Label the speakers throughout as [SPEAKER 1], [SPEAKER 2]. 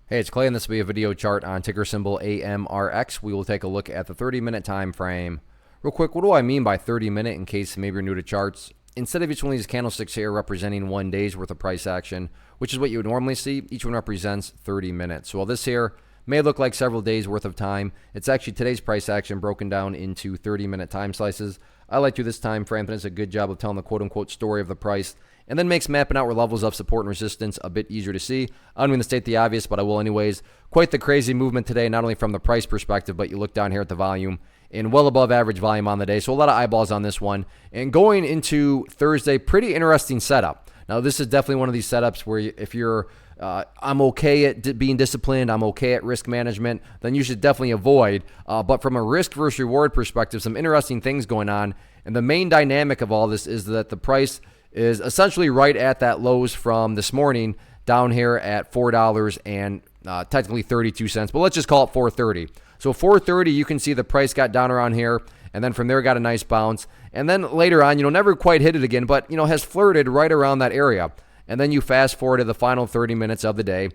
[SPEAKER 1] Hey, it's Clay, and this will be a video chart on ticker symbol AMRX. We will take a look at the 30-minute time frame. Real quick, what do I mean by 30-minute in case maybe you're new to charts? Instead of each one of these candlesticks here representing 1 day's worth of price action, which is what you would normally see, each one represents 30 minutes. So while this here may look like several days worth of time, it's actually today's price action broken down into 30-minute time slices. I like to do this time frame, and it's a good job of telling the quote-unquote story of the price, and then makes mapping out where levels of support and resistance a bit easier to see. I don't mean to state the obvious, but I will anyways. Quite the crazy movement today, not only from the price perspective, but you look down here at the volume, and well above average volume on the day. So a lot of eyeballs on this one. And going into Thursday, pretty interesting setup. Now, this is definitely one of these setups where if you're I'm okay at being disciplined, I'm okay at risk management, then you should definitely avoid. But from a risk versus reward perspective, some interesting things going on. And the main dynamic of all this is that the price is essentially right at that lows from this morning down here at $4 and technically 32 cents, but let's just call it $4.30. So $4.30, you can see the price got down around here, and then from there got a nice bounce. And then later on, never quite hit it again, but, has flirted right around that area. And then you fast forward to the final 30 minutes of the day,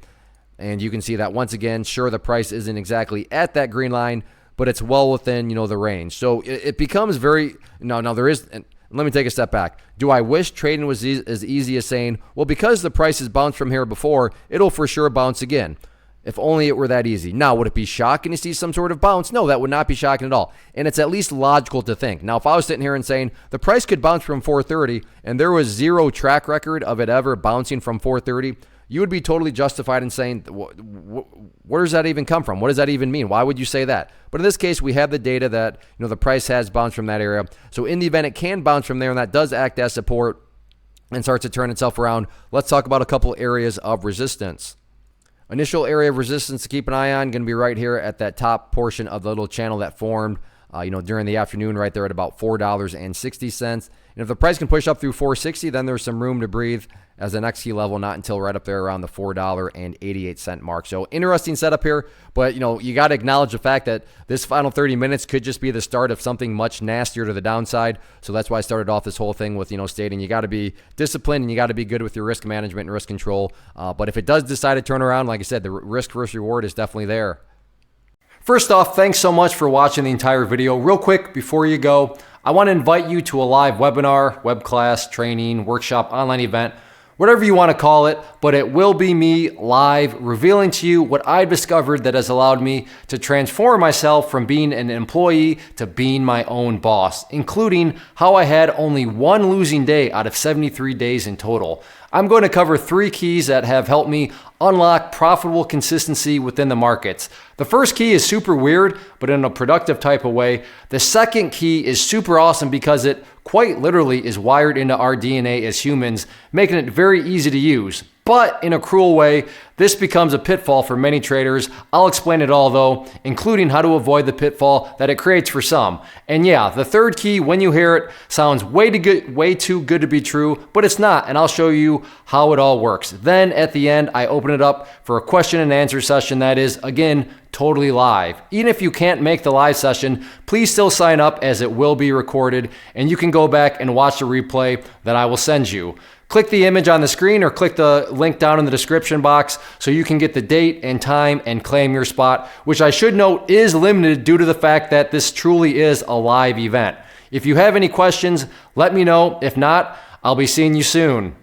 [SPEAKER 1] and you can see that once again, sure, the price isn't exactly at that green line, but it's well within, the range. So it becomes very, now there is, let me take a step back. Do I wish trading was as easy as saying, well, because the price has bounced from here before, it'll for sure bounce again? If only it were that easy. Now, would it be shocking to see some sort of bounce? No, that would not be shocking at all. And it's at least logical to think. Now, if I was sitting here and saying the price could bounce from 430 and there was zero track record of it ever bouncing from 430, you would be totally justified in saying, where does that even come from? What does that even mean? Why would you say that? But in this case, we have the data that the price has bounced from that area. So in the event it can bounce from there, and that does act as support and starts to turn itself around, let's talk about a couple areas of resistance. Initial area of resistance to keep an eye on going to be right here at that top portion of the little channel that formed during the afternoon right there at about $4.60. And if the price can push up through 460, then there's some room to breathe as the next key level, not until right up there around the $4.88 mark. So interesting setup here, but you got to acknowledge the fact that this final 30 minutes could just be the start of something much nastier to the downside. So that's why I started off this whole thing with stating you got to be disciplined and you got to be good with your risk management and risk control. But if it does decide to turn around, like I said, the risk versus reward is definitely there. First off, thanks so much for watching the entire video. Real quick, before you go, I want to invite you to a live webinar, web class, training, workshop, online event, whatever you want to call it, but it will be me live revealing to you what I've discovered that has allowed me to transform myself from being an employee to being my own boss, including how I had only one losing day out of 73 days in total. I'm going to cover 3 keys that have helped me unlock profitable consistency within the markets. The first key is super weird, but in a productive type of way. The second key is super awesome because it quite literally is wired into our DNA as humans, making it very easy to use. But in a cruel way, this becomes a pitfall for many traders. I'll explain it all though, including how to avoid the pitfall that it creates for some. And yeah, the third key, when you hear it, sounds way too good to be true, but it's not, and I'll show you how it all works. Then at the end, I open it up for a question and answer session that is, again, totally live. Even if you can't make the live session, please still sign up as it will be recorded, and you can go back and watch the replay that I will send you. Click the image on the screen or click the link down in the description box so you can get the date and time and claim your spot, which I should note is limited due to the fact that this truly is a live event. If you have any questions, let me know. If not, I'll be seeing you soon.